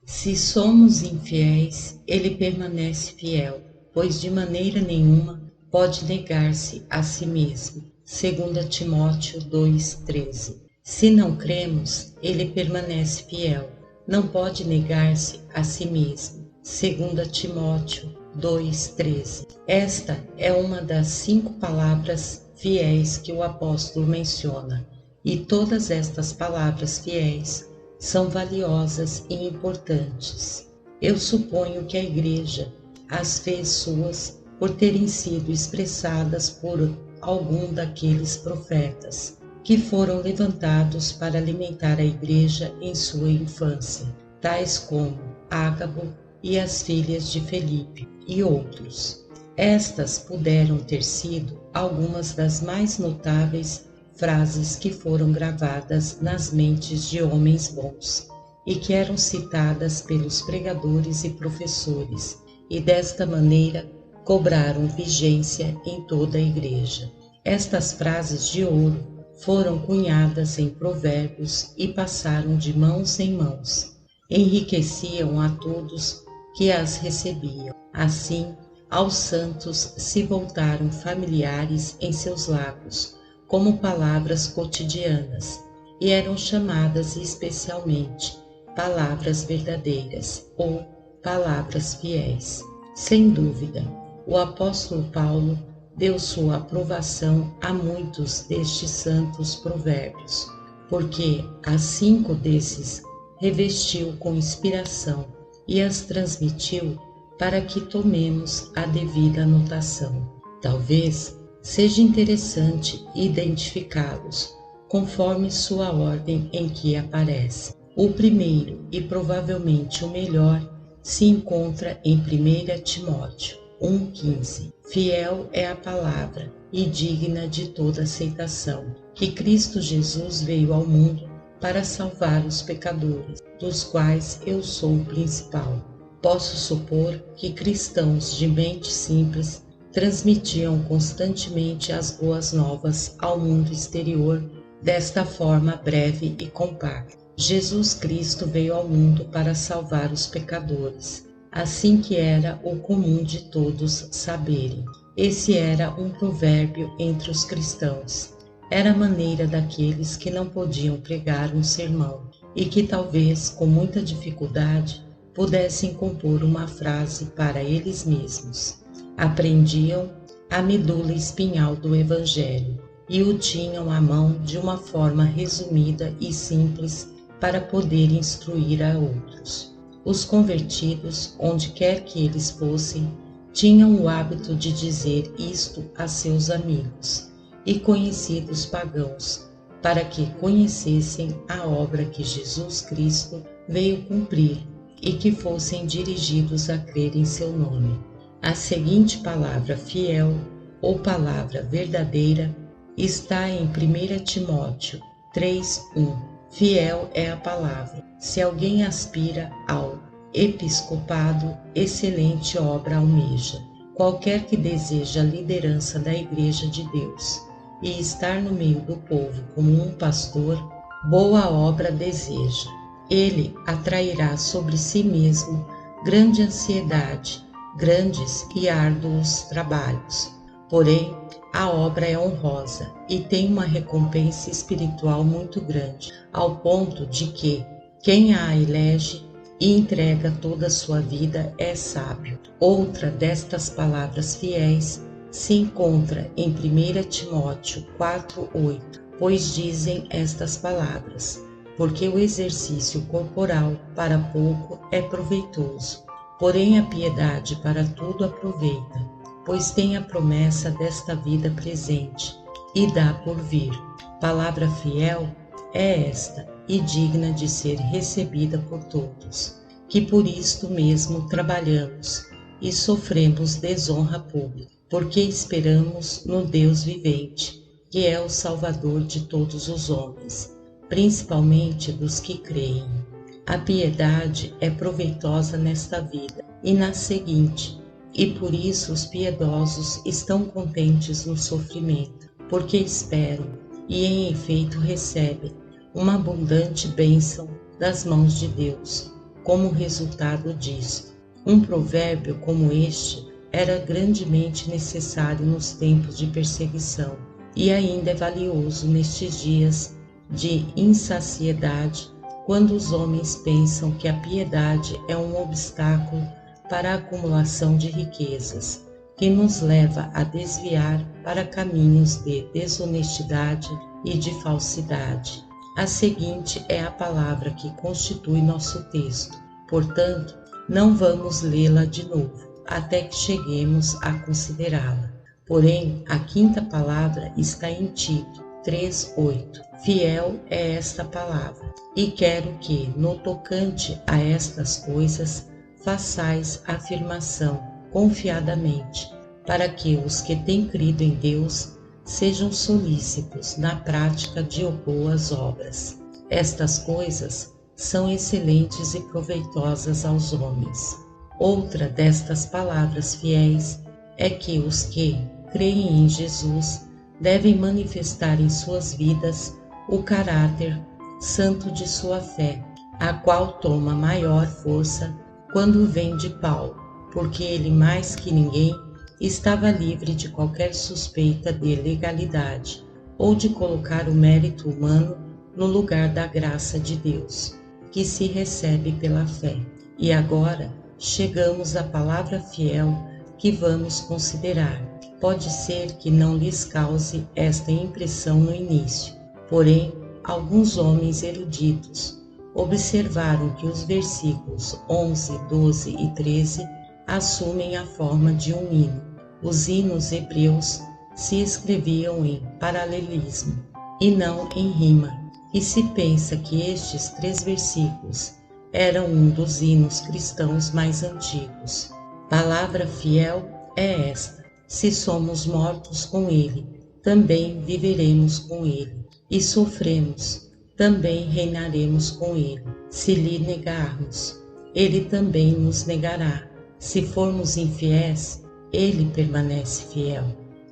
Se somos infiéis, ele permanece fiel, pois de maneira nenhuma pode negar-se a si mesmo. 2 Timóteo 2,13. Se não cremos, ele permanece fiel, não pode negar-se a si mesmo. 2 Timóteo 2,13. Esta é uma das 5 palavras fiéis que o apóstolo menciona, e todas estas palavras fiéis são valiosas e importantes. Eu suponho que a Igreja as fez suas por terem sido expressadas por algum daqueles profetas que foram levantados para alimentar a Igreja em sua infância, tais como Ágabo e as filhas de Felipe e outros. Estas puderam ter sido algumas das mais notáveis frases que foram gravadas nas mentes de homens bons e que eram citadas pelos pregadores e professores, e desta maneira cobraram vigência em toda a Igreja. Estas frases de ouro foram cunhadas em provérbios e passaram de mãos em mãos. Enriqueciam a todos que as recebiam. Assim, aos santos se voltaram familiares em seus lábios, como palavras cotidianas, e eram chamadas especialmente palavras verdadeiras ou palavras fiéis. Sem dúvida, o apóstolo Paulo deu sua aprovação a muitos destes santos provérbios, porque a 5 desses revestiu com inspiração e as transmitiu para que tomemos a devida anotação. Talvez seja interessante identificá-los conforme sua ordem em que aparece. O primeiro e provavelmente o melhor se encontra em 1 Timóteo 1,15. Fiel é a palavra e digna de toda aceitação, que Cristo Jesus veio ao mundo para salvar os pecadores, dos quais eu sou o principal. Posso supor que cristãos de mente simples transmitiam constantemente as boas novas ao mundo exterior desta forma breve e compacta. Jesus Cristo veio ao mundo para salvar os pecadores, assim que era o comum de todos saberem. Esse era um provérbio entre os cristãos. Era a maneira daqueles que não podiam pregar um sermão e que talvez com muita dificuldade pudessem compor uma frase para eles mesmos. Aprendiam a medula espinhal do Evangelho e o tinham à mão de uma forma resumida e simples para poder instruir a outros. Os convertidos, onde quer que eles fossem, tinham o hábito de dizer isto a seus amigos e conhecidos pagãos, para que conhecessem a obra que Jesus Cristo veio cumprir e que fossem dirigidos a crer em seu nome. A seguinte palavra fiel ou palavra verdadeira está em 1 Timóteo 3,1. Fiel é a palavra. Se alguém aspira ao episcopado, excelente obra almeja. Qualquer que deseja a liderança da Igreja de Deus e estar no meio do povo como um pastor, boa obra deseja. Ele atrairá sobre si mesmo grande ansiedade, grandes e árduos trabalhos. Porém, a obra é honrosa e tem uma recompensa espiritual muito grande, ao ponto de que quem a elege e entrega toda a sua vida é sábio. Outra destas palavras fiéis se encontra em 1 Timóteo 4,8, pois dizem estas palavras: porque o exercício corporal para pouco é proveitoso, porém a piedade para tudo aproveita, pois tem a promessa desta vida presente e dá por vir. Palavra fiel é esta e digna de ser recebida por todos, que por isto mesmo trabalhamos e sofremos desonra pública, porque esperamos no Deus vivente, que é o Salvador de todos os homens, principalmente dos que creem. A piedade é proveitosa nesta vida e na seguinte, e por isso os piedosos estão contentes no sofrimento, porque esperam e em efeito recebem uma abundante bênção das mãos de Deus, como resultado disso. Um provérbio como este era grandemente necessário nos tempos de perseguição e ainda é valioso nestes dias de insaciedade, quando os homens pensam que a piedade é um obstáculo para a acumulação de riquezas, que nos leva a desviar para caminhos de desonestidade e de falsidade. A seguinte é a palavra que constitui nosso texto, portanto, não vamos lê-la de novo, até que cheguemos a considerá-la. Porém, a quinta palavra está em Tito 3:8. Fiel é esta palavra, e quero que, no tocante a estas coisas, façais afirmação confiadamente, para que os que têm crido em Deus sejam solícitos na prática de boas obras. Estas coisas são excelentes e proveitosas aos homens. Outra destas palavras fiéis é que os que creem em Jesus devem manifestar em suas vidas o caráter santo de sua fé, a qual toma maior força quando vem de Paulo, porque ele mais que ninguém estava livre de qualquer suspeita de legalidade ou de colocar o mérito humano no lugar da graça de Deus, que se recebe pela fé. E agora chegamos à palavra fiel que vamos considerar. Pode ser que não lhes cause esta impressão no início, porém, alguns homens eruditos observaram que os versículos 11, 12 e 13 assumem a forma de um hino. Os hinos hebreus se escreviam em paralelismo e não em rima, e se pensa que estes 3 versículos eram um dos hinos cristãos mais antigos. Palavra fiel é esta: se somos mortos com ele, também viveremos com ele, e sofremos, também reinaremos com ele. Se lhe negarmos, ele também nos negará. Se formos infiéis, ele permanece fiel.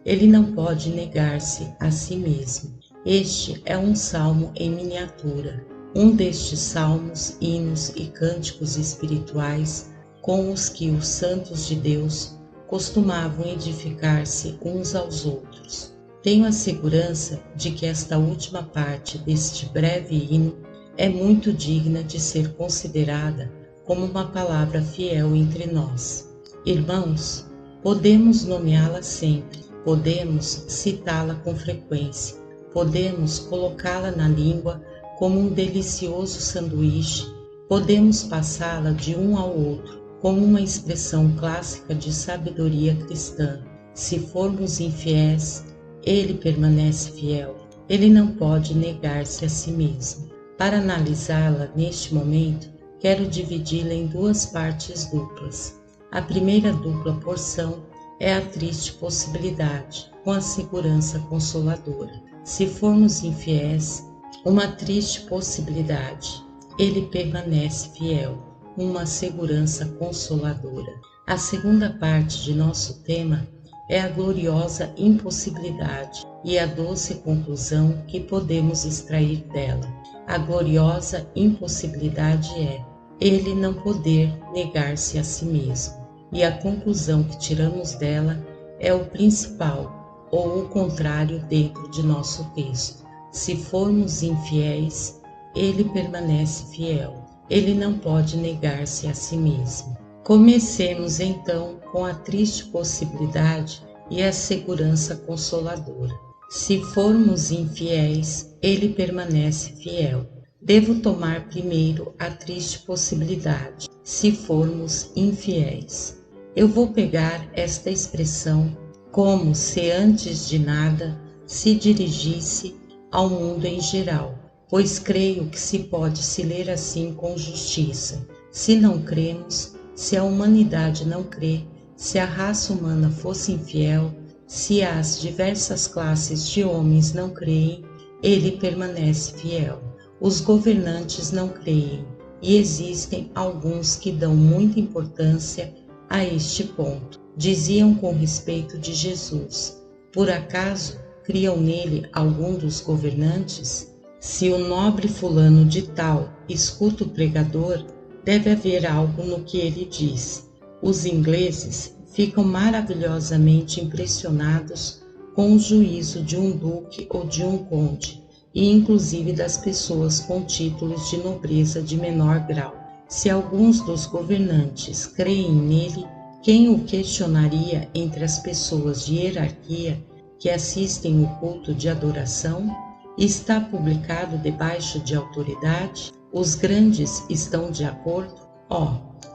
Ele não pode negar-se a si mesmo. Este é um salmo em miniatura, um destes salmos, hinos e cânticos espirituais com os que os santos de Deus costumavam edificar-se uns aos outros. Tenho a segurança de que esta última parte deste breve hino é muito digna de ser considerada como uma palavra fiel entre nós. Irmãos, podemos nomeá-la sempre, podemos citá-la com frequência, podemos colocá-la na língua como um delicioso sanduíche, podemos passá-la de um ao outro como uma expressão clássica de sabedoria cristã. Se formos infiéis, ele permanece fiel. Ele não pode negar-se a si mesmo. Para analisá-la neste momento, quero dividi-la em 2 partes duplas. A primeira dupla porção é a triste possibilidade, com a segurança consoladora. Se formos infiéis, uma triste possibilidade, ele permanece fiel, uma segurança consoladora. A segunda parte de nosso tema é a gloriosa impossibilidade e a doce conclusão que podemos extrair dela. A gloriosa impossibilidade é ele não poder negar-se a si mesmo, e a conclusão que tiramos dela é o principal, ou o contrário dentro de nosso texto. Se formos infiéis, ele permanece fiel. Ele não pode negar-se a si mesmo. Comecemos então com a triste possibilidade e a segurança consoladora. Se formos infiéis, ele permanece fiel. Devo tomar primeiro a triste possibilidade. Se formos infiéis. Eu vou pegar esta expressão como se antes de nada se dirigisse ao mundo em geral, pois creio que se pode se ler assim com justiça. Se não cremos, se a humanidade não crê, se a raça humana fosse infiel, se as diversas classes de homens não creem, ele permanece fiel. Os governantes não creem, e existem alguns que dão muita importância a este ponto. Diziam com respeito de Jesus: por acaso criam nele algum dos governantes? Se o nobre fulano de tal escuta o pregador, deve haver algo no que ele diz. Os ingleses ficam maravilhosamente impressionados com o juízo de um duque ou de um conde, e inclusive das pessoas com títulos de nobreza de menor grau. Se alguns dos governantes creem nele, quem o questionaria entre as pessoas de hierarquia que assistem o culto de adoração? Está publicado debaixo de autoridade? Os grandes estão de acordo?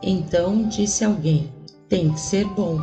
Então disse alguém, tem que ser bom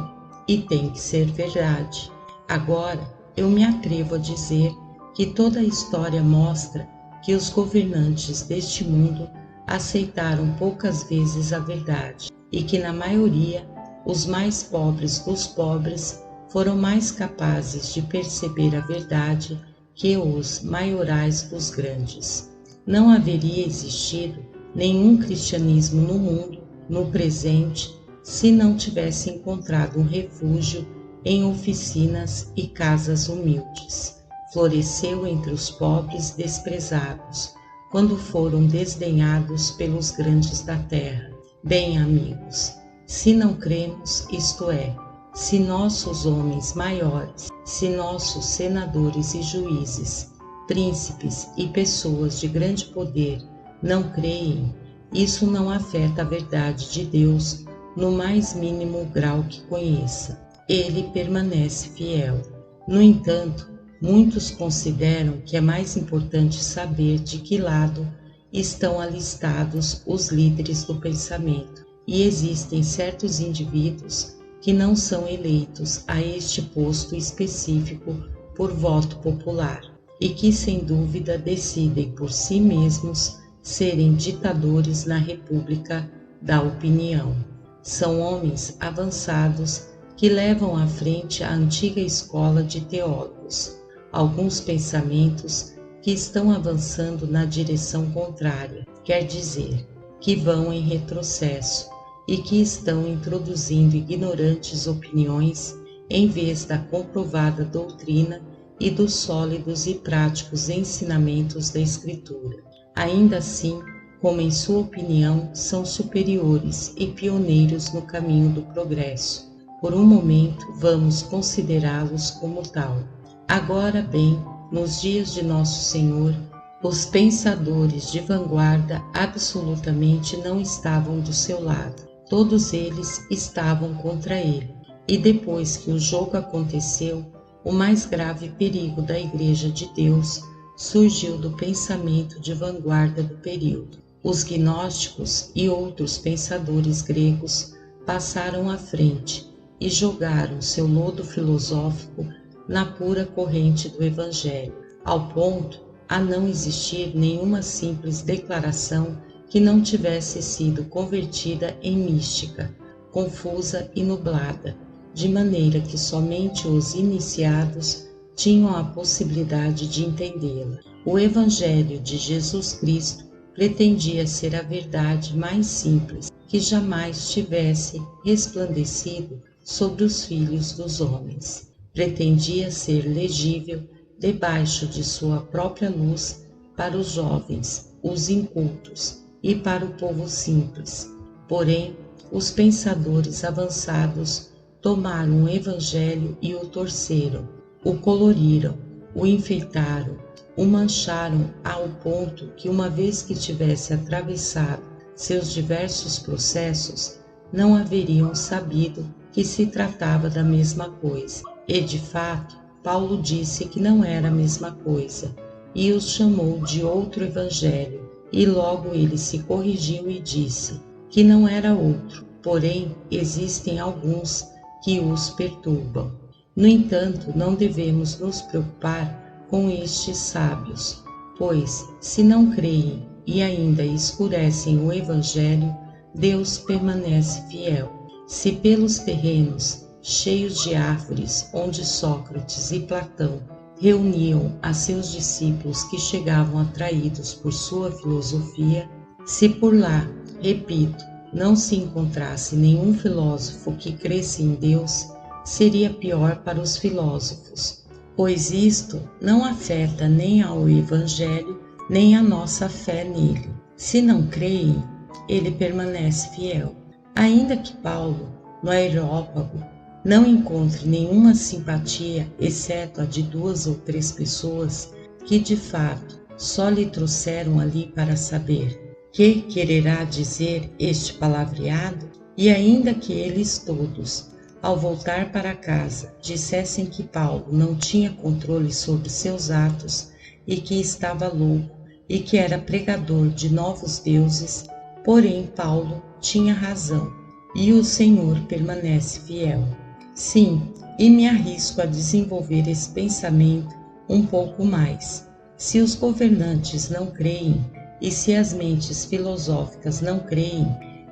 e tem que ser verdade. Agora eu me atrevo a dizer que toda a história mostra que os governantes deste mundo aceitaram poucas vezes a verdade e que na maioria os mais pobres dos pobres foram mais capazes de perceber a verdade que os maiorais dos grandes. Não haveria existido nenhum cristianismo no mundo, no presente, se não tivesse encontrado um refúgio em oficinas e casas humildes. Floresceu entre os pobres desprezados, quando foram desdenhados pelos grandes da terra. Bem, amigos, se não cremos, isto é, se nossos homens maiores, se nossos senadores e juízes, príncipes e pessoas de grande poder não creem, isso não afeta a verdade de Deus no mais mínimo grau que conheça. Ele permanece fiel. No entanto, muitos consideram que é mais importante saber de que lado estão alistados os líderes do pensamento, e existem certos indivíduos que não são eleitos a este posto específico por voto popular e que sem dúvida decidem por si mesmos serem ditadores na República da Opinião. São homens avançados que levam à frente a antiga escola de teólogos, alguns pensamentos que estão avançando na direção contrária, quer dizer, que vão em retrocesso e que estão introduzindo ignorantes opiniões em vez da comprovada doutrina e dos sólidos e práticos ensinamentos da Escritura. Ainda assim, como em sua opinião, são superiores e pioneiros no caminho do progresso. Por um momento, vamos considerá-los como tal. Agora bem, nos dias de Nosso Senhor, os pensadores de vanguarda absolutamente não estavam do seu lado. Todos eles estavam contra ele. E depois que o jogo aconteceu, o mais grave perigo da Igreja de Deus surgiu do pensamento de vanguarda do período. Os gnósticos e outros pensadores gregos passaram à frente e jogaram seu lodo filosófico na pura corrente do Evangelho, ao ponto a não existir nenhuma simples declaração que não tivesse sido convertida em mística, confusa e nublada, de maneira que somente os iniciados tinham a possibilidade de entendê-la. O Evangelho de Jesus Cristo pretendia ser a verdade mais simples que jamais tivesse resplandecido sobre os filhos dos homens. Pretendia ser legível debaixo de sua própria luz para os jovens, os incultos e para o povo simples. Porém, os pensadores avançados tomaram o Evangelho e o torceram, o coloriram, o enfeitaram, o mancharam ao ponto que, uma vez que tivesse atravessado seus diversos processos, não haveriam sabido que se tratava da mesma coisa. E, de fato, Paulo disse que não era a mesma coisa, e os chamou de outro evangelho, e logo ele se corrigiu e disse que não era outro, porém existem alguns que os perturbam. No entanto, não devemos nos preocupar com estes sábios, pois, se não creem e ainda escurecem o evangelho, Deus permanece fiel. Se pelos terrenos cheios de árvores onde Sócrates e Platão reuniam a seus discípulos que chegavam atraídos por sua filosofia, se por lá, repito, não se encontrasse nenhum filósofo que cresce em Deus, seria pior para os filósofos, pois isto não afeta nem ao Evangelho, nem a nossa fé nele. Se não creem, ele permanece fiel. Ainda que Paulo, no Areópago, não encontre nenhuma simpatia, exceto a de 2 ou 3 pessoas que, de fato, só lhe trouxeram ali para saber que quererá dizer este palavreado, e ainda que eles todos, ao voltar para casa, dissessem que Paulo não tinha controle sobre seus atos e que estava louco e que era pregador de novos deuses, porém Paulo tinha razão e o Senhor permanece fiel. Sim, e me arrisco a desenvolver esse pensamento um pouco mais. Se os governantes não creem, e se as mentes filosóficas não creem,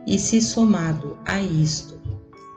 e se somado a isto,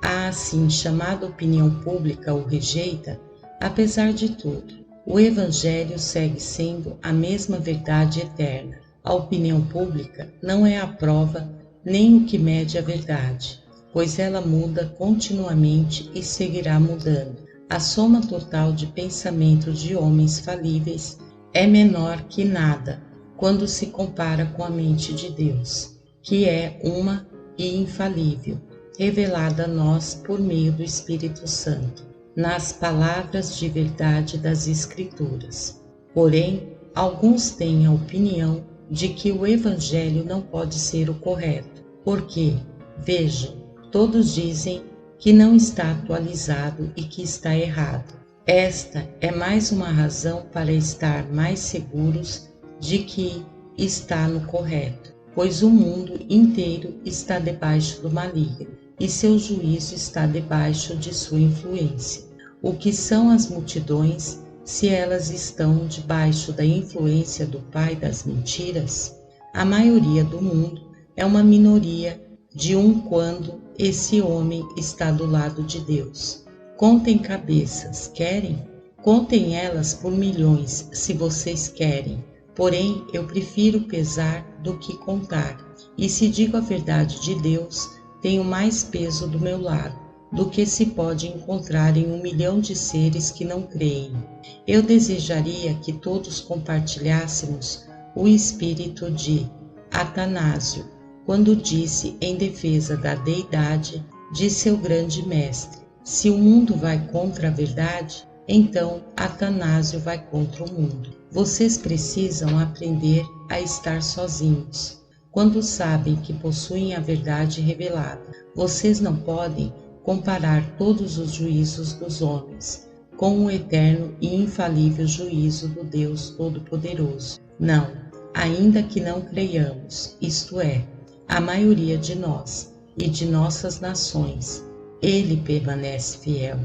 a assim chamada opinião pública o rejeita, apesar de tudo, o Evangelho segue sendo a mesma verdade eterna. A opinião pública não é a prova nem o que mede a verdade, pois ela muda continuamente e seguirá mudando. A soma total de pensamentos de homens falíveis é menor que nada quando se compara com a mente de Deus, que é uma e infalível, revelada a nós por meio do Espírito Santo, nas palavras de verdade das Escrituras. Porém, alguns têm a opinião de que o Evangelho não pode ser o correto, porque, vejam, todos dizem que não está atualizado e que está errado. Esta é mais uma razão para estar mais seguros de que está no correto, pois o mundo inteiro está debaixo do maligno e seu juízo está debaixo de sua influência. O que são as multidões, se elas estão debaixo da influência do pai das mentiras? A maioria do mundo é uma minoria de quando esse homem está do lado de Deus. Contem cabeças, querem? Contem elas por milhões, se vocês querem. Porém, eu prefiro pesar do que contar. E se digo a verdade de Deus, tenho mais peso do meu lado do que se pode encontrar em 1 milhão de seres que não creem. Eu desejaria que todos compartilhássemos o espírito de Atanásio, quando disse em defesa da deidade de seu grande mestre: se o mundo vai contra a verdade, então Atanásio vai contra o mundo. Vocês precisam aprender a estar sozinhos. Quando sabem que possuem a verdade revelada, vocês não podem comparar todos os juízos dos homens com o eterno e infalível juízo do Deus Todo-Poderoso. Não, ainda que não creiamos, isto é, a maioria de nós e de nossas nações, ele permanece fiel.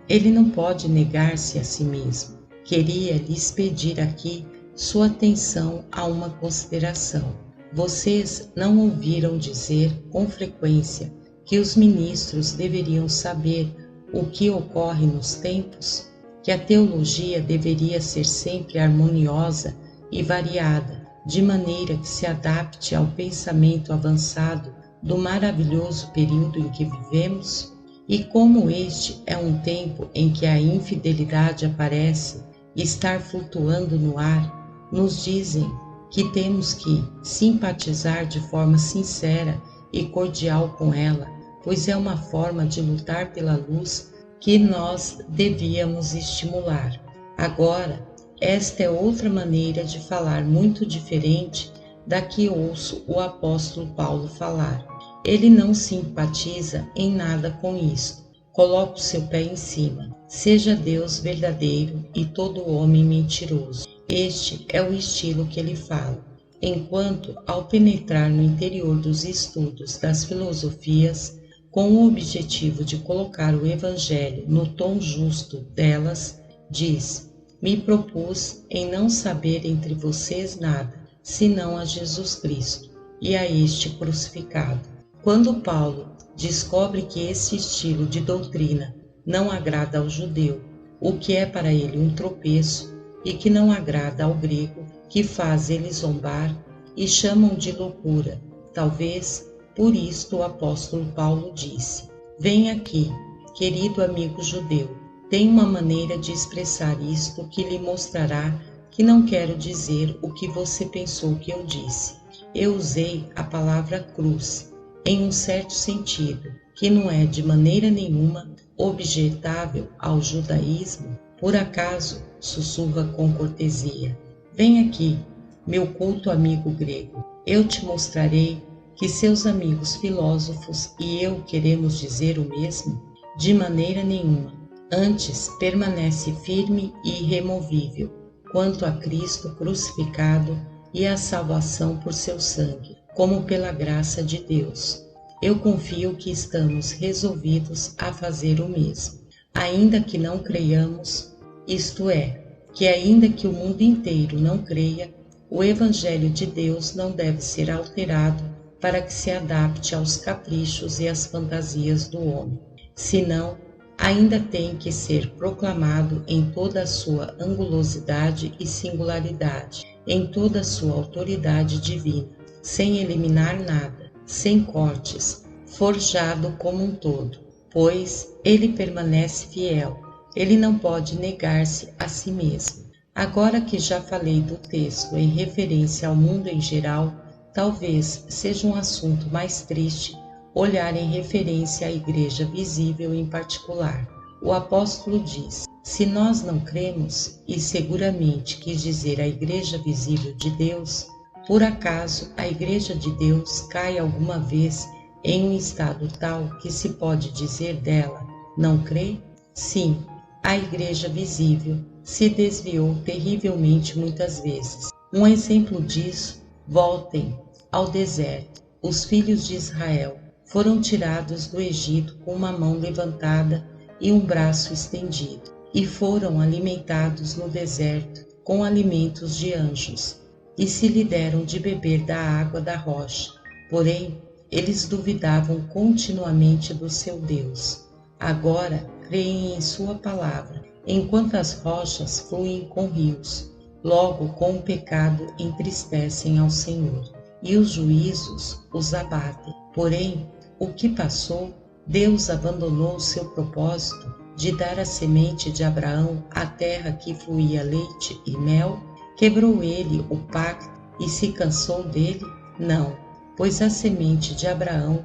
Ele não pode negar-se a si mesmo. Queria lhes pedir aqui sua atenção a uma consideração. Vocês não ouviram dizer com frequência que os ministros deveriam saber o que ocorre nos tempos? Que a teologia deveria ser sempre harmoniosa e variada, de maneira que se adapte ao pensamento avançado do maravilhoso período em que vivemos? E como este é um tempo em que a infidelidade aparece e estar flutuando no ar, nos dizem que temos que simpatizar de forma sincera e cordial com ela, pois é uma forma de lutar pela luz que nós devíamos estimular. Agora, esta é outra maneira de falar muito diferente da que ouço o apóstolo Paulo falar. Ele não simpatiza em nada com isto. Coloca o seu pé em cima. Seja Deus verdadeiro e todo homem mentiroso. Este é o estilo que ele fala. Enquanto, ao penetrar no interior dos estudos das filosofias, com o objetivo de colocar o Evangelho no tom justo delas, diz: me propus em não saber entre vocês nada, senão a Jesus Cristo e a este crucificado. Quando Paulo descobre que esse estilo de doutrina não agrada ao judeu, o que é para ele um tropeço, e que não agrada ao grego, que faz ele zombar e chamam de loucura, talvez por isto o apóstolo Paulo disse: vem aqui, querido amigo judeu, tem uma maneira de expressar isto que lhe mostrará que não quero dizer o que você pensou que eu disse. eu usei a palavra cruz em um certo sentido, que não é de maneira nenhuma objetável ao judaísmo. Por acaso, sussurra com cortesia, vem aqui, meu culto amigo grego, eu te mostrarei que seus amigos filósofos e eu queremos dizer o mesmo? De maneira nenhuma. Antes, permanece firme e irremovível quanto a Cristo crucificado e a salvação por seu sangue, como pela graça de Deus. Eu confio que estamos resolvidos a fazer o mesmo, ainda que não creiamos, isto é, que ainda que o mundo inteiro não creia, o Evangelho de Deus não deve ser alterado para que se adapte aos caprichos e às fantasias do homem. Senão, ainda tem que ser proclamado em toda a sua angulosidade e singularidade, em toda a sua autoridade divina, sem eliminar nada, sem cortes, forjado como um todo, pois ele permanece fiel, ele não pode negar-se a si mesmo. Agora que já falei do texto em referência ao mundo em geral, talvez seja um assunto mais triste olhar em referência à igreja visível em particular. O apóstolo diz, se nós não cremos, e seguramente quis dizer a igreja visível de Deus, por acaso a igreja de Deus cai alguma vez em um estado tal que se pode dizer dela, não crê? Sim, a igreja visível se desviou terrivelmente muitas vezes. Um exemplo disso, voltem ao deserto. Os filhos de Israel foram tirados do Egito com uma mão levantada e um braço estendido, e foram alimentados no deserto com alimentos de anjos, e se lhe deram de beber da água da rocha. Porém, eles duvidavam continuamente do seu Deus. Agora creem em sua palavra, enquanto as rochas fluem com rios. Logo, com o pecado, entristecem ao Senhor, e os juízos os abatem. Porém, o que passou, Deus abandonou o seu propósito de dar à semente de Abraão a terra que fluía leite e mel? Quebrou ele o pacto e se cansou dele? Não, pois a semente de Abraão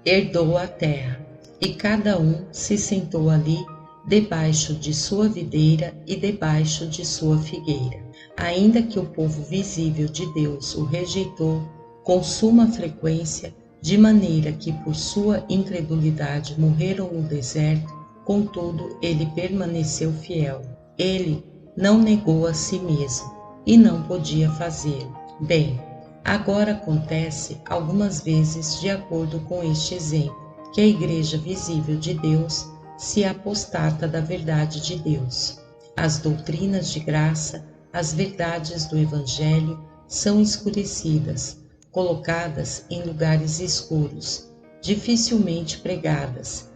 herdou a terra, e cada um se sentou ali debaixo de sua videira e debaixo de sua figueira. Ainda que o povo visível de Deus o rejeitou com suma frequência, de maneira que por sua incredulidade morreram no deserto, contudo ele permaneceu fiel. Ele não negou a si mesmo e não podia fazê-lo. Bem, agora acontece algumas vezes de acordo com este exemplo, que a igreja visível de Deus se apostata da verdade de Deus. As doutrinas de graça, as verdades do Evangelho são escurecidas, colocadas em lugares escuros, dificilmente pregadas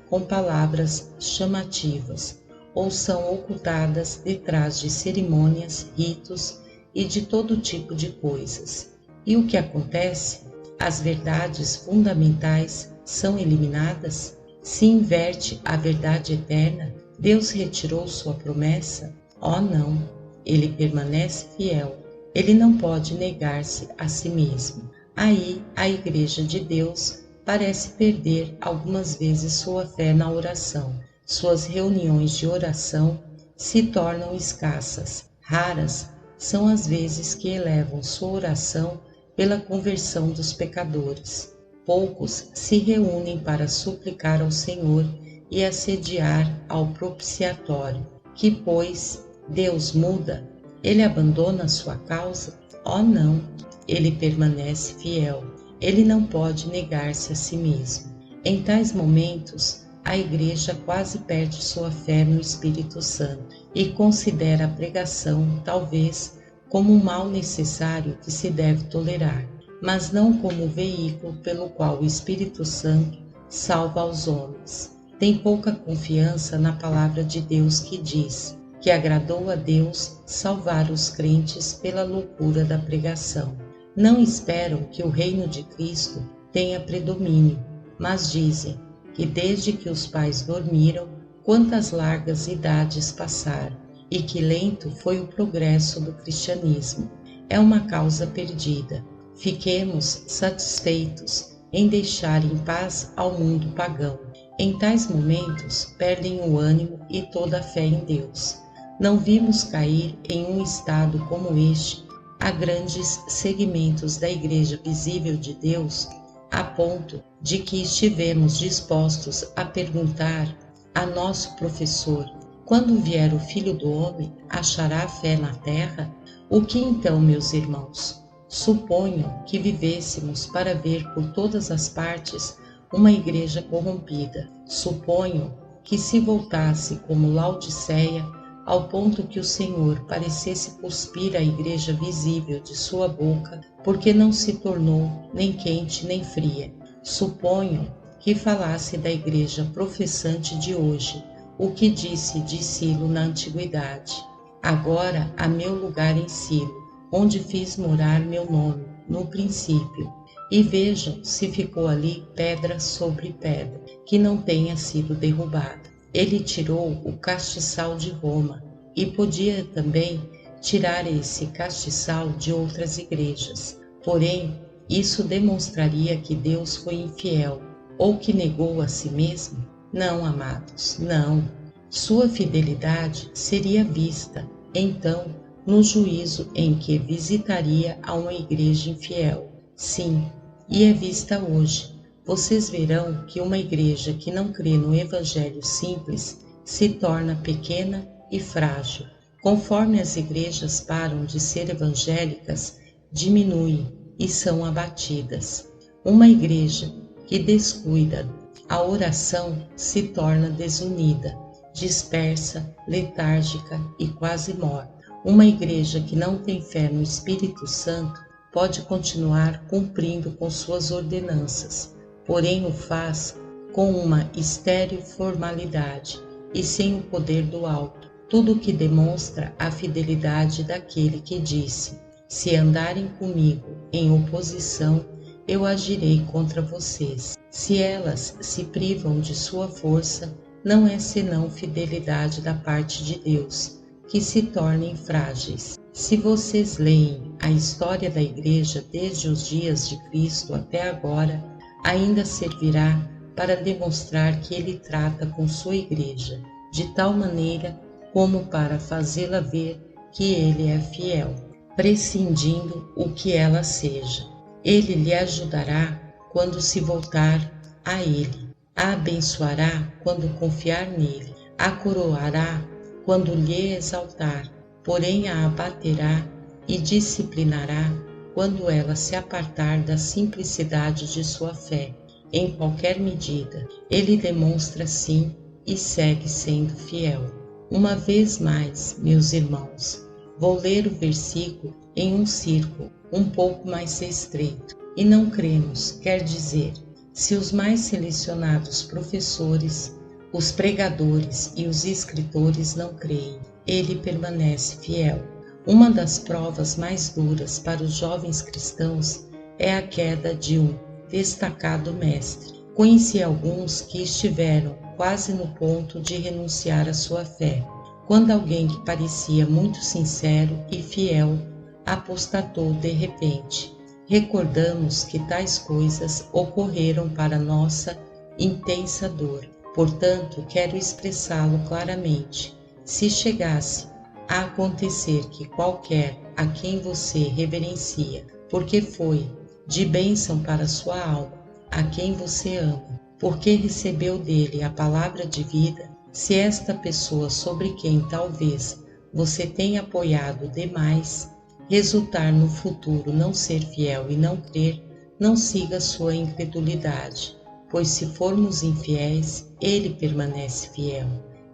com palavras chamativas, ou são ocultadas detrás de cerimônias, ritos e de todo tipo de coisas. E o que acontece? As verdades fundamentais são eliminadas? Se inverte a verdade eterna? Deus retirou sua promessa? Oh não, ele permanece fiel. Ele não pode negar-se a si mesmo. Aí a igreja de Deus parece perder algumas vezes sua fé na oração. Suas reuniões de oração se tornam escassas. Raras são as vezes que elevam sua oração pela conversão dos pecadores. Poucos se reúnem para suplicar ao Senhor e assediar ao propiciatório. Que, pois, Deus muda? Ele abandona a sua causa? Oh não, ele permanece fiel. Ele não pode negar-se a si mesmo. Em tais momentos, a igreja quase perde sua fé no Espírito Santo e considera a pregação, talvez, como um mal necessário que se deve tolerar, mas não como o veículo pelo qual o Espírito Santo salva os homens. Tem pouca confiança na palavra de Deus que diz que agradou a Deus salvar os crentes pela loucura da pregação. Não esperam que o reino de Cristo tenha predomínio, mas dizem que desde que os pais dormiram, quantas largas idades passaram, e que lento foi o progresso do cristianismo. é uma causa perdida. Fiquemos satisfeitos em deixar em paz ao mundo pagão. Em tais momentos, perdem o ânimo e toda a fé em Deus. Não vimos cair em um estado como este a grandes segmentos da Igreja visível de Deus, a ponto de que estivemos dispostos a perguntar a nosso professor: quando vier o Filho do Homem, achará fé na terra? O que então, meus irmãos? Suponham que vivêssemos para ver por todas as partes uma igreja corrompida. Suponham que se voltasse como Laodiceia, ao ponto que o Senhor parecesse cuspir a igreja visível de sua boca, porque não se tornou nem quente nem fria. Suponham que falasse da igreja professante de hoje, o que disse de Silo na antiguidade: agora há meu lugar em Silo, onde fiz morar meu nome no princípio. E vejam se ficou ali pedra sobre pedra, que não tenha sido derrubada. Ele tirou o castiçal de Roma e podia também tirar esse castiçal de outras igrejas. Porém, isso demonstraria que Deus foi infiel ou que negou a si mesmo? Não, amados, não. Sua fidelidade seria vista, então, no juízo em que visitaria a uma igreja infiel. Sim, e é vista hoje. Vocês verão que uma igreja que não crê no Evangelho simples se torna pequena e frágil. Conforme as igrejas param de ser evangélicas, diminuem e são abatidas. Uma igreja que descuida a oração se torna desunida, dispersa, letárgica e quase morta. Uma igreja que não tem fé no Espírito Santo pode continuar cumprindo com suas ordenanças, porém o faz com uma estéril formalidade e sem o poder do alto, tudo o que demonstra a fidelidade daquele que disse: se andarem comigo em oposição, eu agirei contra vocês. Se elas se privam de sua força, não é senão fidelidade da parte de Deus, que se tornem frágeis. Se vocês leem a história da Igreja desde os dias de Cristo até agora, ainda servirá para demonstrar que Ele trata com sua Igreja de tal maneira como para fazê-la ver que Ele é fiel, prescindindo o que ela seja. Ele lhe ajudará quando se voltar a Ele, a abençoará quando confiar nele, a coroará quando lhe exaltar, porém a abaterá e disciplinará quando ela se apartar da simplicidade de sua fé. Em qualquer medida, ele demonstra sim e segue sendo fiel. Uma vez mais, meus irmãos, vou ler o versículo em um círculo um pouco mais estreito. E não cremos, quer dizer, se os mais selecionados professores, os pregadores e os escritores não creem, ele permanece fiel. Uma das provas mais duras para os jovens cristãos é a queda de um destacado mestre. Conheci alguns que estiveram quase no ponto de renunciar à sua fé, quando alguém que parecia muito sincero e fiel apostatou de repente. Recordamos que tais coisas ocorreram para nossa intensa dor. Portanto, quero expressá-lo claramente. Se chegasse a acontecer que qualquer a quem você reverencia, porque foi de bênção para sua alma, a quem você ama, porque recebeu dele a palavra de vida, se esta pessoa sobre quem talvez você tenha apoiado demais, resultar no futuro não ser fiel e não crer, não siga sua incredulidade, pois se formos infiéis, ele permanece fiel.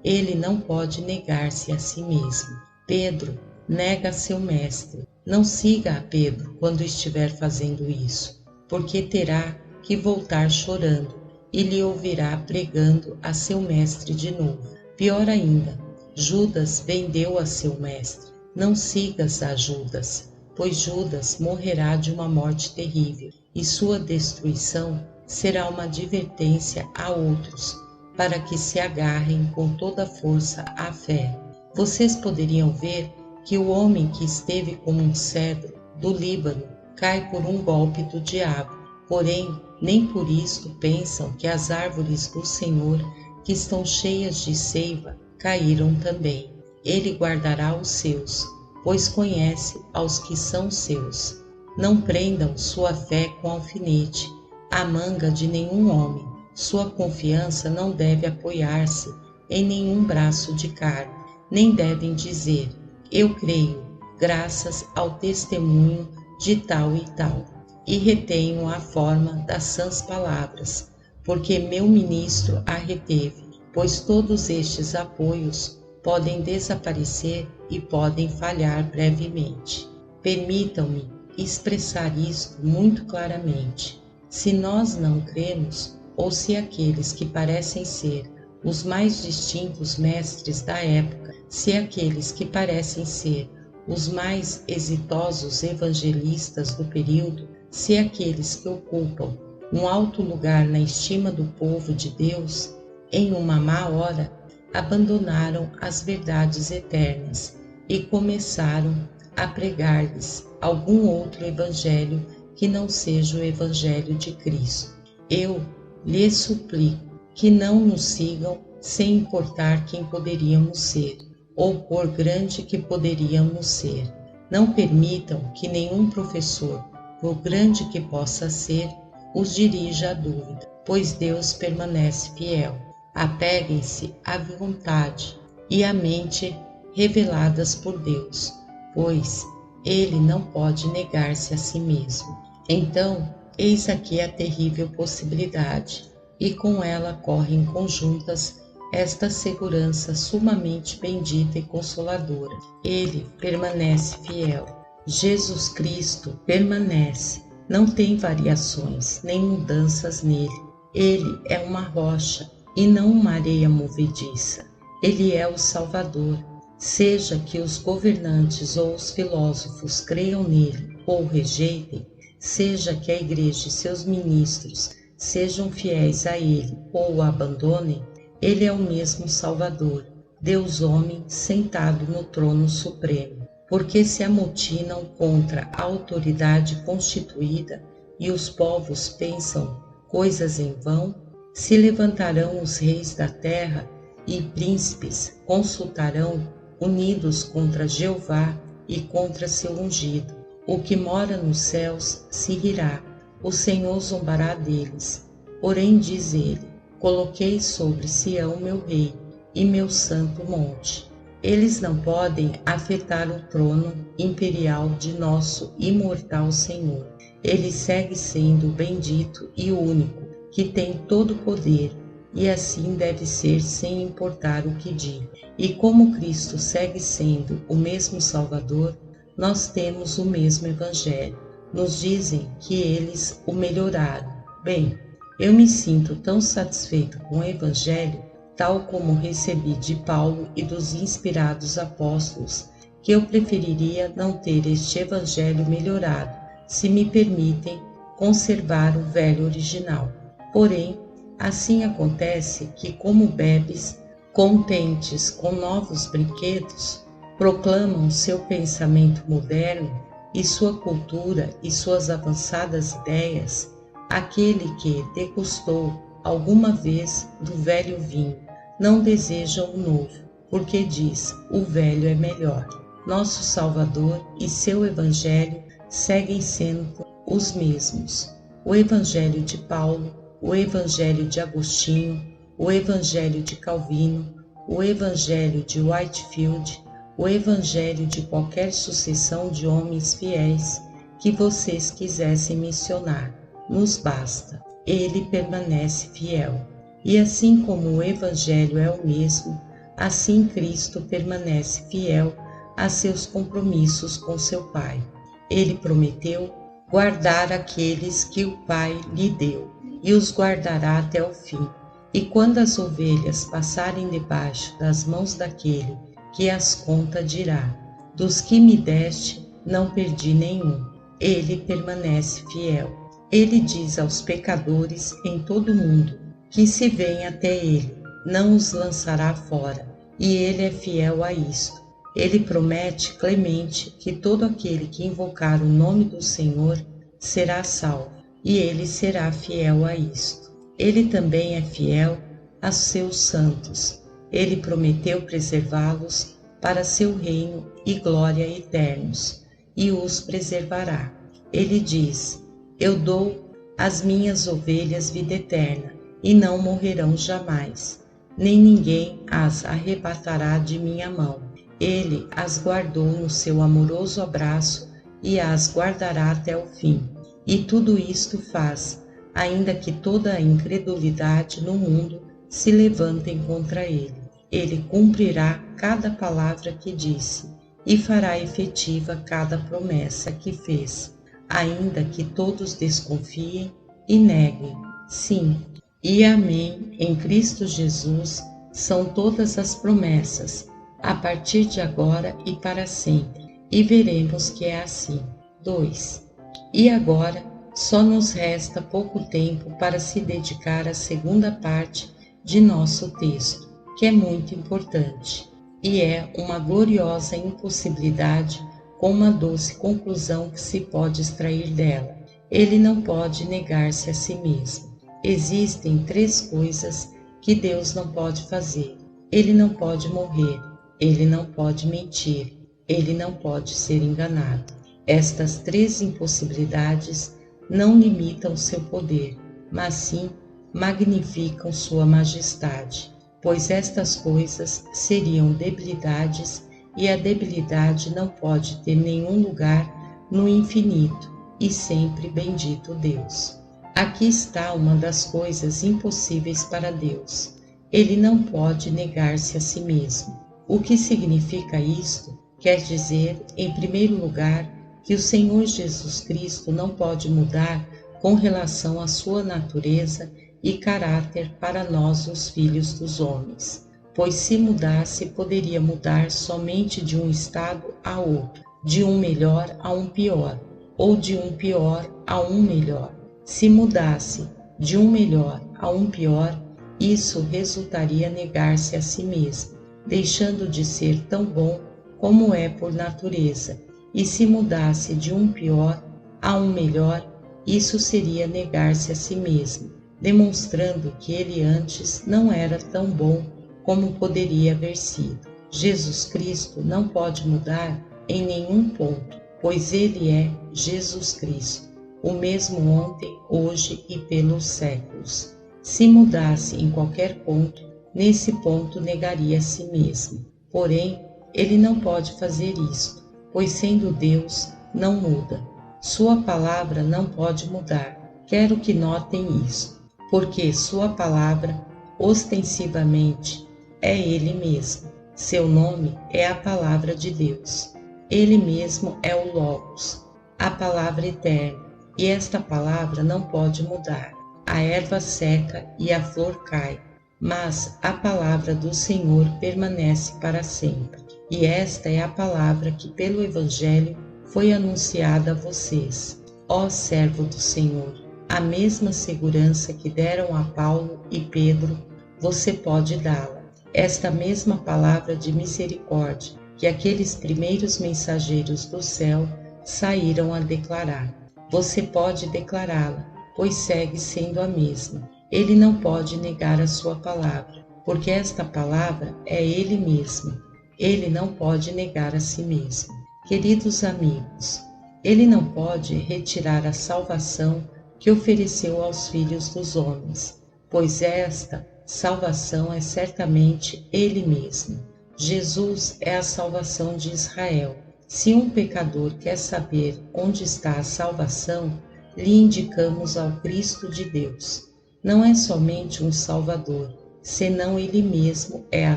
Ele não pode negar-se a si mesmo. Pedro nega seu mestre. Não siga a Pedro quando estiver fazendo isso, porque terá que voltar chorando e lhe ouvirá pregando a seu mestre de novo. Pior ainda, Judas vendeu a seu mestre. Não sigas a Judas, pois Judas morrerá de uma morte terrível, e sua destruição será uma advertência a outros, para que se agarrem com toda a força à fé. Vocês poderiam ver que o homem que esteve como um cedro do Líbano cai por um golpe do diabo. Porém, nem por isto pensam que as árvores do Senhor, que estão cheias de seiva, caíram também. Ele guardará os seus, pois conhece aos que são seus. Não prendam sua fé com alfinete, a manga de nenhum homem. Sua confiança não deve apoiar-se em nenhum braço de carne, nem devem dizer, eu creio, graças ao testemunho de tal e tal, e retenho a forma das sãs palavras, porque meu ministro a reteve, pois todos estes apoios podem desaparecer e podem falhar brevemente. Permitam-me expressar isto muito claramente. Se nós não cremos, ou se aqueles que parecem ser os mais distintos mestres da época, se aqueles que parecem ser os mais exitosos evangelistas do período, se aqueles que ocupam um alto lugar na estima do povo de Deus, em uma má hora, abandonaram as verdades eternas e começaram a pregar-lhes algum outro evangelho que não seja o evangelho de Cristo. Eu lhes suplico que não nos sigam sem importar quem poderíamos ser, ou por grande que poderíamos ser. Não permitam que nenhum professor, por grande que possa ser, os dirija à dúvida, pois Deus permanece fiel. Apeguem-se à vontade e à mente reveladas por Deus, pois Ele não pode negar-se a si mesmo. Então, eis aqui a terrível possibilidade, e com ela correm conjuntas esta segurança sumamente bendita e consoladora. Ele permanece fiel. Jesus Cristo permanece, não tem variações nem mudanças nele. Ele é uma rocha e não uma areia movediça. Ele é o Salvador. Seja que os governantes ou os filósofos creiam nele ou rejeitem, seja que a igreja e seus ministros sejam fiéis a ele ou o abandonem, ele é o mesmo Salvador, Deus homem sentado no trono supremo. Porque se amotinam contra a autoridade constituída e os povos pensam coisas em vão, se levantarão os reis da terra e príncipes consultarão unidos contra Jeová e contra seu ungido. O que mora nos céus se rirá, o Senhor zombará deles. Porém diz ele, coloquei sobre Sião meu rei e meu santo monte. Eles não podem afetar o trono imperial de nosso imortal Senhor. Ele segue sendo o bendito e único, que tem todo o poder, e assim deve ser sem importar o que diga. E como Cristo segue sendo o mesmo Salvador, nós temos o mesmo Evangelho. Nos dizem que eles o melhoraram. Bem, eu me sinto tão satisfeito com o Evangelho, tal como recebi de Paulo e dos inspirados apóstolos, que eu preferiria não ter este Evangelho melhorado, se me permitem conservar o velho original. Porém, assim acontece que, como bebes, contentes com novos brinquedos, proclamam seu pensamento moderno e sua cultura e suas avançadas ideias, aquele que degustou alguma vez do velho vinho não deseja o novo, porque diz, o velho é melhor. Nosso Salvador e seu Evangelho seguem sendo os mesmos. O Evangelho de Paulo, o Evangelho de Agostinho, o Evangelho de Calvino, o Evangelho de Whitefield, o Evangelho de qualquer sucessão de homens fiéis que vocês quisessem mencionar, nos basta. Ele permanece fiel. E assim como o Evangelho é o mesmo, assim Cristo permanece fiel a seus compromissos com seu Pai. Ele prometeu guardar aqueles que o Pai lhe deu, e os guardará até o fim. E quando as ovelhas passarem debaixo das mãos daquele que as conta, dirá, dos que me deste, não perdi nenhum. Ele permanece fiel. Ele diz aos pecadores em todo o mundo que se vêm até ele, não os lançará fora. E ele é fiel a isto. Ele promete clemente que todo aquele que invocar o nome do Senhor será salvo, e ele será fiel a isto. Ele também é fiel aos seus santos. Ele prometeu preservá-los para seu reino e glória eternos, e os preservará. Ele diz: Eu dou às minhas ovelhas vida eterna, e não morrerão jamais, nem ninguém as arrebatará de minha mão. Ele as guardou no seu amoroso abraço e as guardará até o fim. E tudo isto faz, ainda que toda a incredulidade no mundo se levantem contra ele. Ele cumprirá cada palavra que disse e fará efetiva cada promessa que fez, ainda que todos desconfiem e neguem. Sim e amém em Cristo Jesus são todas as promessas, a partir de agora e para sempre, e veremos que é assim. 2. E agora só nos resta pouco tempo para se dedicar à segunda parte de nosso texto, que é muito importante, e é uma gloriosa impossibilidade com uma doce conclusão que se pode extrair dela. Ele não pode negar-se a si mesmo. Existem 3 coisas que Deus não pode fazer. Ele não pode morrer, ele não pode mentir, ele não pode ser enganado. Estas 3 impossibilidades não limitam seu poder, mas sim magnificam sua majestade, pois estas coisas seriam debilidades e a debilidade não pode ter nenhum lugar no infinito e sempre bendito Deus. Aqui está uma das coisas impossíveis para Deus. Ele não pode negar-se a si mesmo. O que significa isto? Quer dizer, em primeiro lugar, que o Senhor Jesus Cristo não pode mudar com relação à sua natureza e caráter para nós, os filhos dos homens, pois se mudasse, poderia mudar somente de um estado a outro, de um melhor a um pior, ou de um pior a um melhor. Se mudasse de um melhor a um pior, isso resultaria negar-se a si mesmo, deixando de ser tão bom como é por natureza. E se mudasse de um pior a um melhor, isso seria negar-se a si mesmo, demonstrando que ele antes não era tão bom como poderia haver sido. Jesus Cristo não pode mudar em nenhum ponto, pois ele é Jesus Cristo, o mesmo ontem, hoje e pelos séculos. Se mudasse em qualquer ponto, nesse ponto negaria a si mesmo. Porém, ele não pode fazer isto, pois sendo Deus, não muda. Sua palavra não pode mudar. Quero que notem isso, porque sua palavra, ostensivamente, é ele mesmo. Seu nome é a palavra de Deus. Ele mesmo é o Logos, a palavra eterna, e esta palavra não pode mudar. A erva seca e a flor cai, mas a palavra do Senhor permanece para sempre. E esta é a palavra que pelo Evangelho foi anunciada a vocês, ó servo do Senhor. A mesma segurança que deram a Paulo e Pedro, você pode dá-la. Esta mesma palavra de misericórdia que aqueles primeiros mensageiros do céu saíram a declarar. Você pode declará-la, pois segue sendo a mesma. Ele não pode negar a sua palavra, porque esta palavra é ele mesmo. Ele não pode negar a si mesmo. Queridos amigos, ele não pode retirar a salvação que ofereceu aos filhos dos homens, pois esta salvação é certamente ele mesmo. Jesus é a salvação de Israel. Se um pecador quer saber onde está a salvação, lhe indicamos ao Cristo de Deus. Não é somente um Salvador, senão ele mesmo é a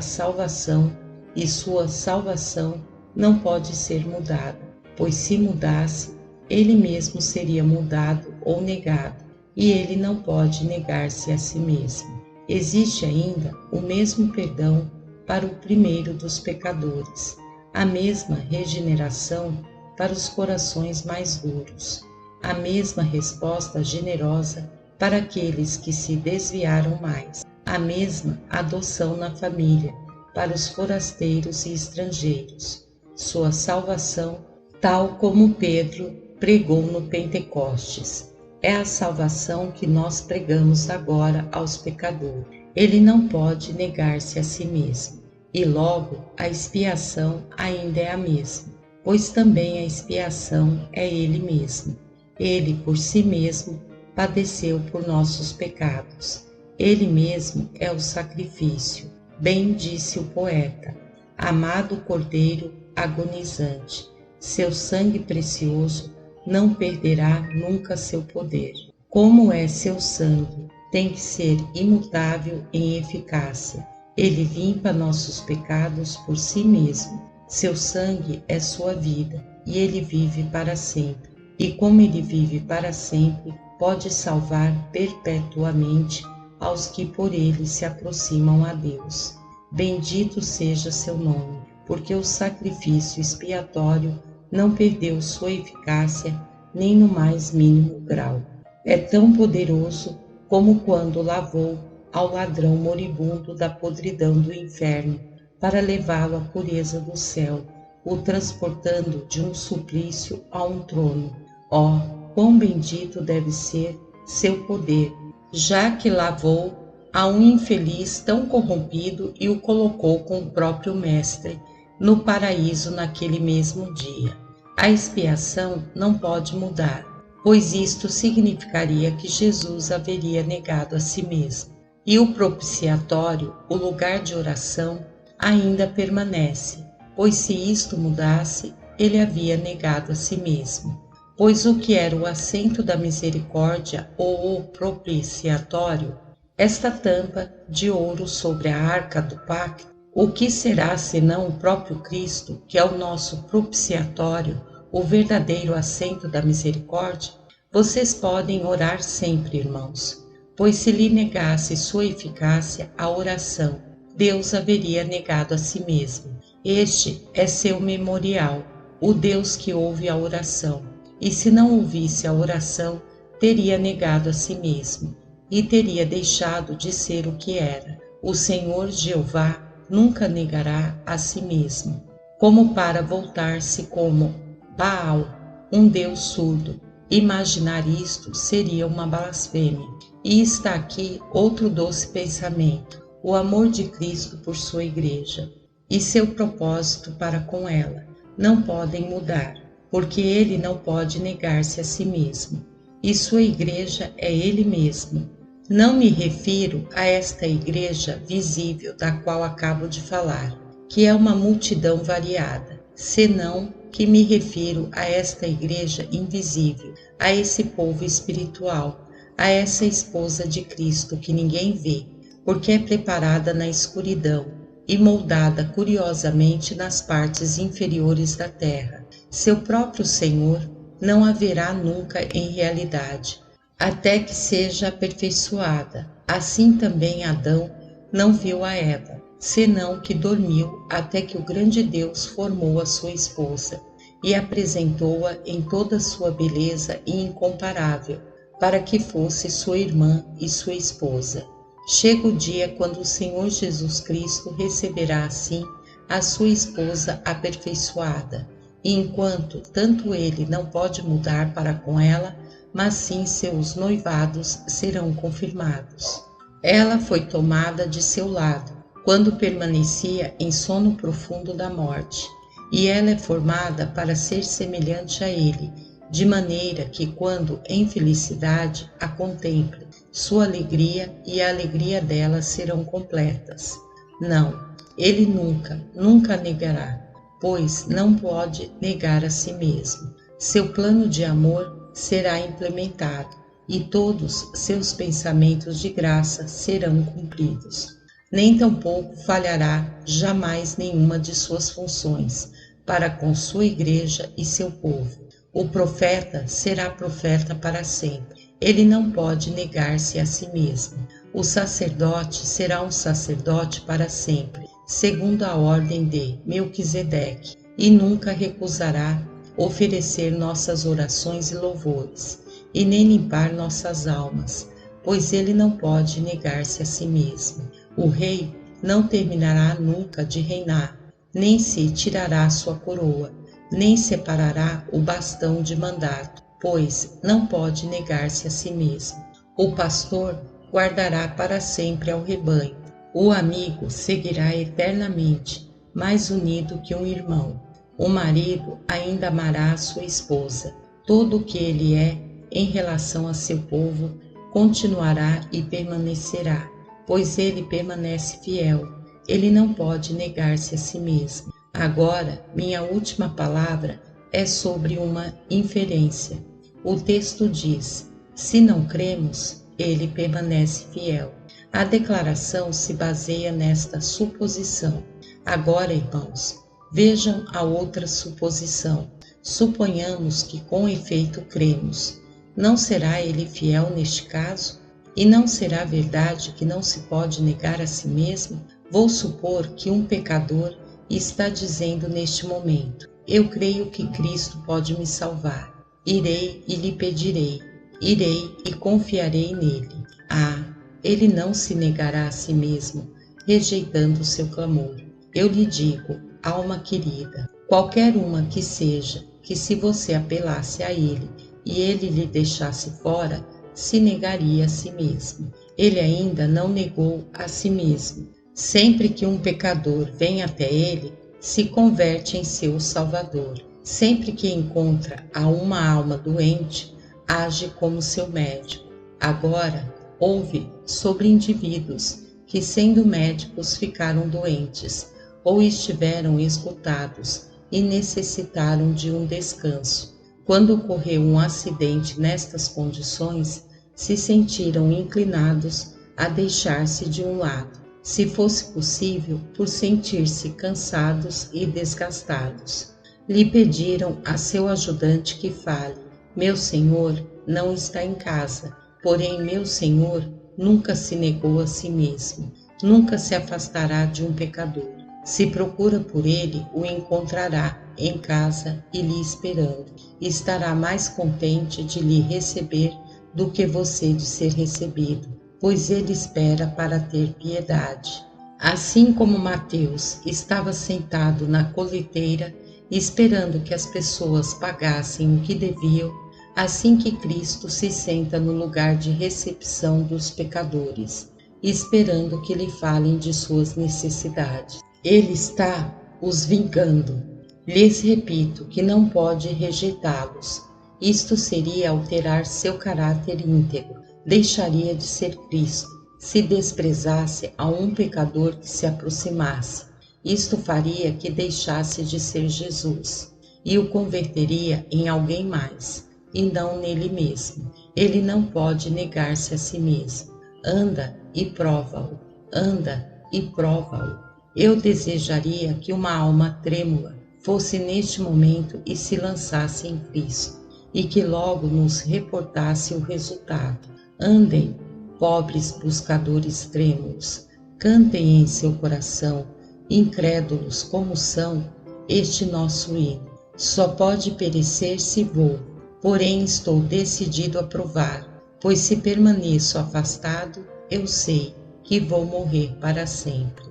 salvação, e sua salvação não pode ser mudada, pois se mudasse, ele mesmo seria mudado ou negado, e ele não pode negar-se a si mesmo. Existe ainda o mesmo perdão para o primeiro dos pecadores, a mesma regeneração para os corações mais duros, a mesma resposta generosa para aqueles que se desviaram mais, a mesma adoção na família para os forasteiros e estrangeiros, sua salvação, tal como Pedro pregou no Pentecostes. É a salvação que nós pregamos agora aos pecadores. Ele não pode negar-se a si mesmo. E logo a expiação ainda é a mesma, pois também a expiação é ele mesmo. Ele por si mesmo padeceu por nossos pecados. Ele mesmo é o sacrifício. Bem disse o poeta: amado Cordeiro agonizante, seu sangue precioso não perderá nunca seu poder. Como é seu sangue, tem que ser imutável em eficácia. Ele limpa nossos pecados por si mesmo. Seu sangue é sua vida e ele vive para sempre. E como ele vive para sempre, pode salvar perpetuamente aos que por ele se aproximam a Deus. Bendito seja seu nome, porque o sacrifício expiatório não perdeu sua eficácia nem no mais mínimo grau. É tão poderoso como quando lavou ao ladrão moribundo da podridão do inferno para levá-lo à pureza do céu, o transportando de um suplício a um trono. Oh, quão bendito deve ser seu poder, já que lavou a um infeliz tão corrompido e o colocou com o próprio Mestre no paraíso naquele mesmo dia. A expiação não pode mudar, pois isto significaria que Jesus haveria negado a si mesmo. E o propiciatório, o lugar de oração, ainda permanece, pois se isto mudasse, ele havia negado a si mesmo. Pois o que era o assento da misericórdia ou o propiciatório, esta tampa de ouro sobre a arca do pacto, o que será senão o próprio Cristo, que é o nosso propiciatório, o verdadeiro assento da misericórdia? Vocês podem orar sempre, irmãos, pois se lhe negasse sua eficácia a oração, Deus haveria negado a si mesmo. Este é seu memorial, o Deus que ouve a oração. E se não ouvisse a oração, teria negado a si mesmo, e teria deixado de ser o que era. O Senhor Jeová nunca negará a si mesmo, como para voltar-se como Baal, um Deus surdo. Imaginar isto seria uma blasfêmia. E está aqui outro doce pensamento: o amor de Cristo por sua igreja e seu propósito para com ela não podem mudar, porque ele não pode negar-se a si mesmo, e sua igreja é ele mesmo. Não me refiro a esta igreja visível da qual acabo de falar, que é uma multidão variada, senão que me refiro a esta igreja invisível, a esse povo espiritual, a essa esposa de Cristo que ninguém vê, porque é preparada na escuridão e moldada curiosamente nas partes inferiores da terra. Seu próprio Senhor não haverá nunca em realidade, até que seja aperfeiçoada. Assim também Adão não viu a Eva, senão que dormiu até que o grande Deus formou a sua esposa e apresentou-a em toda sua beleza e incomparável, para que fosse sua irmã e sua esposa. Chega o dia quando o Senhor Jesus Cristo receberá assim a sua esposa aperfeiçoada, e enquanto tanto ele não pode mudar para com ela, mas sim seus noivados serão confirmados. Ela foi tomada de seu lado, quando permanecia em sono profundo da morte, e ela é formada para ser semelhante a ele, de maneira que quando em felicidade a contemple, sua alegria e a alegria dela serão completas. Não, ele nunca, nunca negará, pois não pode negar a si mesmo. Seu plano de amor será implementado e todos seus pensamentos de graça serão cumpridos. Nem tampouco falhará jamais nenhuma de suas funções para com sua igreja e seu povo. O profeta será profeta para sempre. Ele não pode negar-se a si mesmo. O sacerdote será um sacerdote para sempre, segundo a ordem de Melquisedeque, e nunca recusará oferecer nossas orações e louvores, e nem limpar nossas almas, pois ele não pode negar-se a si mesmo. O rei não terminará nunca de reinar, nem se tirará sua coroa, nem separará o bastão de mandato, pois não pode negar-se a si mesmo. O pastor guardará para sempre ao rebanho. O amigo seguirá eternamente, mais unido que um irmão. O marido ainda amará a sua esposa. Tudo o que ele é em relação a seu povo continuará e permanecerá, pois ele permanece fiel. Ele não pode negar-se a si mesmo. Agora, minha última palavra é sobre uma inferência. O texto diz: se não cremos, ele permanece fiel. A declaração se baseia nesta suposição. Agora, irmãos, vejam a outra suposição. Suponhamos que com efeito cremos. Não será ele fiel neste caso? E não será verdade que não se pode negar a si mesmo? Vou supor que um pecador está dizendo neste momento: eu creio que Cristo pode me salvar. Irei e lhe pedirei. Irei e confiarei nele. Ah, ele não se negará a si mesmo, rejeitando o seu clamor. Eu lhe digo, alma querida, qualquer uma que seja, que se você apelasse a ele e ele lhe deixasse fora, se negaria a si mesmo. Ele ainda não negou a si mesmo. Sempre que um pecador vem até ele, se converte em seu Salvador. Sempre que encontra a uma alma doente, age como seu médico. Agora, ouve sobre indivíduos que, sendo médicos, ficaram doentes ou estiveram esgotados e necessitaram de um descanso. Quando ocorreu um acidente nestas condições, se sentiram inclinados a deixar-se de um lado, se fosse possível, por sentir-se cansados e desgastados. Lhe pediram a seu ajudante que fale: meu Senhor não está em casa, porém meu Senhor nunca se negou a si mesmo, nunca se afastará de um pecador. Se procura por ele, o encontrará em casa e lhe esperando. Estará mais contente de lhe receber do que você de ser recebido, pois ele espera para ter piedade. Assim como Mateus estava sentado na coleteira, esperando que as pessoas pagassem o que deviam, assim que Cristo se senta no lugar de recepção dos pecadores, esperando que lhe falem de suas necessidades. Ele está os vingando. Lhes repito que não pode rejeitá-los. Isto seria alterar seu caráter íntegro. Deixaria de ser Cristo se desprezasse a um pecador que se aproximasse. Isto faria que deixasse de ser Jesus e o converteria em alguém mais, e não nele mesmo. Ele não pode negar-se a si mesmo. Anda e prova-o. Anda e prova-o. Eu desejaria que uma alma trêmula fosse neste momento e se lançasse em Cristo, e que logo nos reportasse o resultado. Andem, pobres buscadores trêmulos, cantem em seu coração, incrédulos como são, este nosso hino. Só pode perecer se vou, porém estou decidido a provar, pois se permaneço afastado, eu sei que vou morrer para sempre.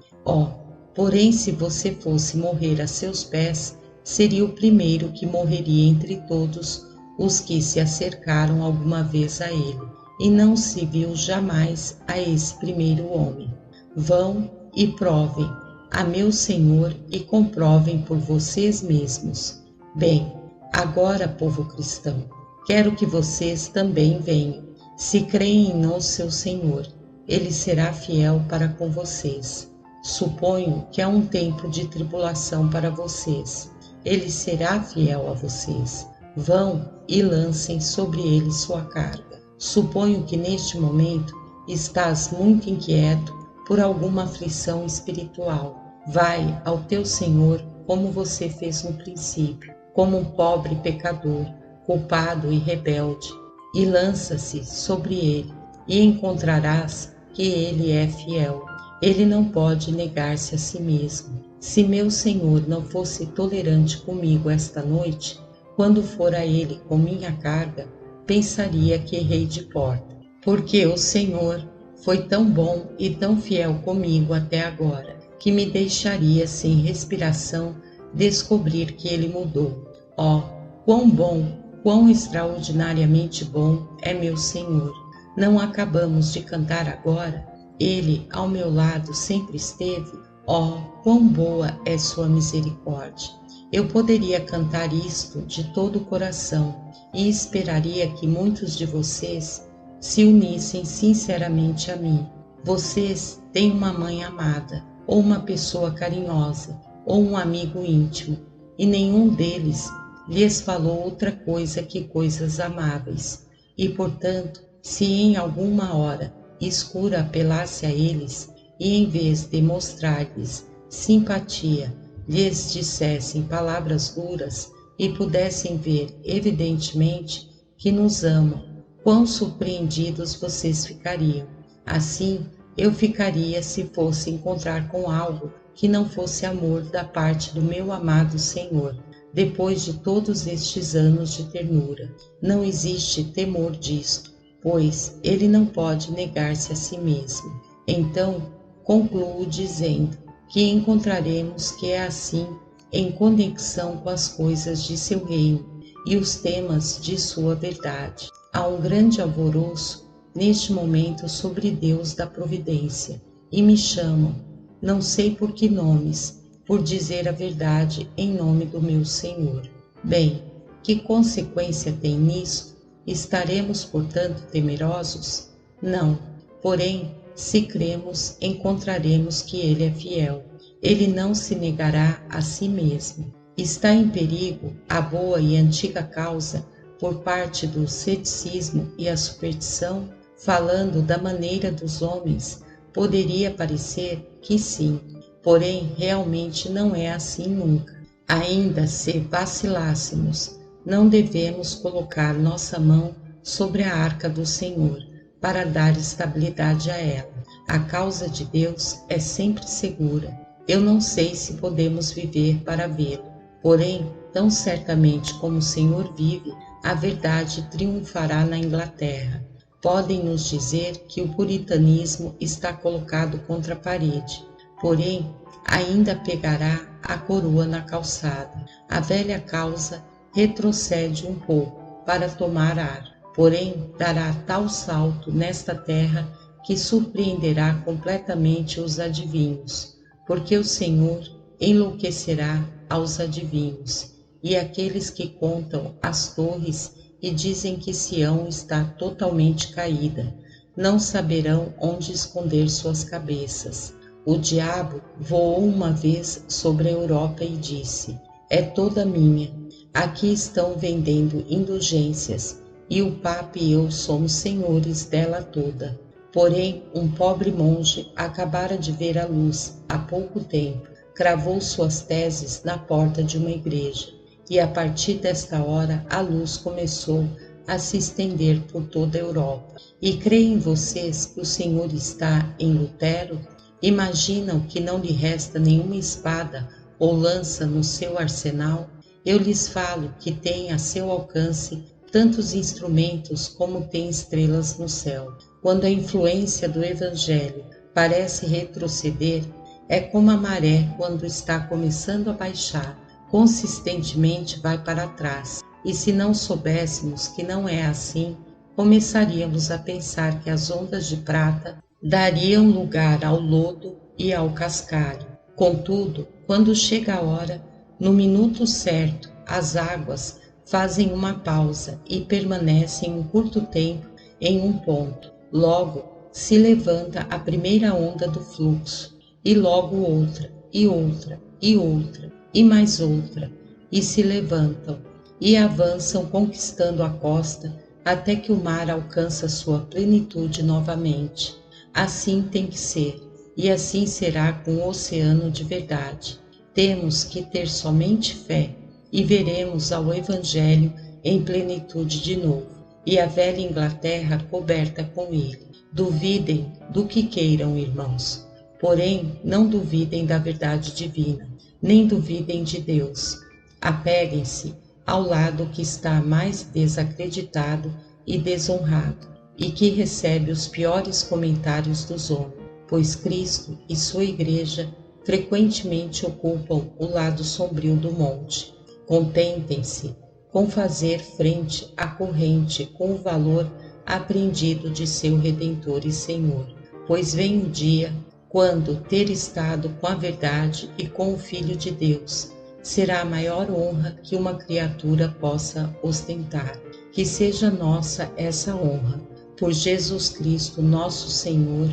Porém, se você fosse morrer a seus pés, seria o primeiro que morreria entre todos os que se acercaram alguma vez a ele, e não se viu jamais a esse primeiro homem. Vão e provem a meu Senhor e comprovem por vocês mesmos. Bem, agora, povo cristão, quero que vocês também venham. Se creem no seu Senhor, ele será fiel para com vocês. Suponho que há um tempo de tribulação para vocês. Ele será fiel a vocês. Vão e lancem sobre ele sua carga. Suponho que neste momento estás muito inquieto por alguma aflição espiritual. Vai ao teu Senhor como você fez no princípio, como um pobre pecador, culpado e rebelde, e lança-se sobre ele, e encontrarás que ele é fiel. Ele não pode negar-se a si mesmo. Se meu Senhor não fosse tolerante comigo esta noite, quando for a ele com minha carga, pensaria que errei de porta, porque o Senhor foi tão bom e tão fiel comigo até agora. que me deixaria sem respiração descobrir que ele mudou. Oh, quão bom, quão extraordinariamente bom é meu Senhor! Não acabamos de cantar agora? Ele ao meu lado sempre esteve. Oh, quão boa é sua misericórdia! Eu poderia cantar isto de todo o coração e esperaria que muitos de vocês se unissem sinceramente a mim. Vocês têm uma mãe amada, ou uma pessoa carinhosa, ou um amigo íntimo, e nenhum deles lhes falou outra coisa que coisas amáveis. E, portanto, se em alguma hora escura apelasse a eles, e em vez de mostrar-lhes simpatia, lhes dissessem palavras duras e pudessem ver evidentemente que nos amam, quão surpreendidos vocês ficariam. Assim, eu ficaria se fosse encontrar com algo que não fosse amor da parte do meu amado Senhor, depois de todos estes anos de ternura. Não existe temor disto, pois ele não pode negar-se a si mesmo. Então, concluo dizendo que encontraremos que é assim em conexão com as coisas de seu reino e os temas de sua verdade. Há um grande alvoroço neste momento sobre Deus da providência, e me chamam, não sei por que nomes, por dizer a verdade em nome do meu Senhor. Bem, que consequência tem nisso? Estaremos, portanto, temerosos? Não, porém, se cremos, encontraremos que ele é fiel. Ele não se negará a si mesmo. Está em perigo a boa e antiga causa por parte do ceticismo e a superstição? Falando da maneira dos homens, poderia parecer que sim, porém realmente não é assim nunca. Ainda se vacilássemos, não devemos colocar nossa mão sobre a arca do Senhor para dar estabilidade a ela. A causa de Deus é sempre segura. Eu não sei se podemos viver para vê-lo, porém, tão certamente como o Senhor vive, a verdade triunfará na Inglaterra. Podem nos dizer que o puritanismo está colocado contra a parede, porém, ainda pegará a coroa na calçada. A velha causa retrocede um pouco para tomar ar, porém dará tal salto nesta terra que surpreenderá completamente os adivinhos, porque o Senhor enlouquecerá aos adivinhos, e aqueles que contam as torres e dizem que Sião está totalmente caída, não saberão onde esconder suas cabeças. O diabo voou uma vez sobre a Europa e disse: é toda minha, aqui estão vendendo indulgências, e o Papa e eu somos senhores dela toda. Porém, um pobre monge acabara de ver a luz há pouco tempo, cravou suas teses na porta de uma igreja, e a partir desta hora a luz começou a se estender por toda a Europa. E creem vocês que o Senhor está em Lutero? Imaginam que não lhe resta nenhuma espada ou lança no seu arsenal? Eu lhes falo que tem a seu alcance tantos instrumentos como tem estrelas no céu. Quando a influência do Evangelho parece retroceder, é como a maré quando está começando a baixar, consistentemente vai para trás. E se não soubéssemos que não é assim, começaríamos a pensar que as ondas de prata dariam lugar ao lodo e ao cascalho. Contudo, quando chega a hora, no minuto certo, as águas fazem uma pausa e permanecem um curto tempo em um ponto. Logo se levanta a primeira onda do fluxo, e logo outra, e outra, e outra, e mais outra, e se levantam, e avançam conquistando a costa até que o mar alcança sua plenitude novamente. Assim tem que ser, e assim será com o oceano de verdade. Temos que ter somente fé, e veremos ao Evangelho em plenitude de novo, e a velha Inglaterra coberta com ele. Duvidem do que queiram, irmãos, porém não duvidem da verdade divina, nem duvidem de Deus. Apeguem-se ao lado que está mais desacreditado e desonrado, e que recebe os piores comentários dos homens, pois Cristo e sua igreja frequentemente ocupam o lado sombrio do monte. Contentem-se com fazer frente à corrente com o valor apreendido de seu Redentor e Senhor, pois vem o dia quando ter estado com a verdade e com o Filho de Deus será a maior honra que uma criatura possa ostentar. Que seja nossa essa honra. Por Jesus Cristo, nosso Senhor.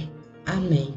Amém.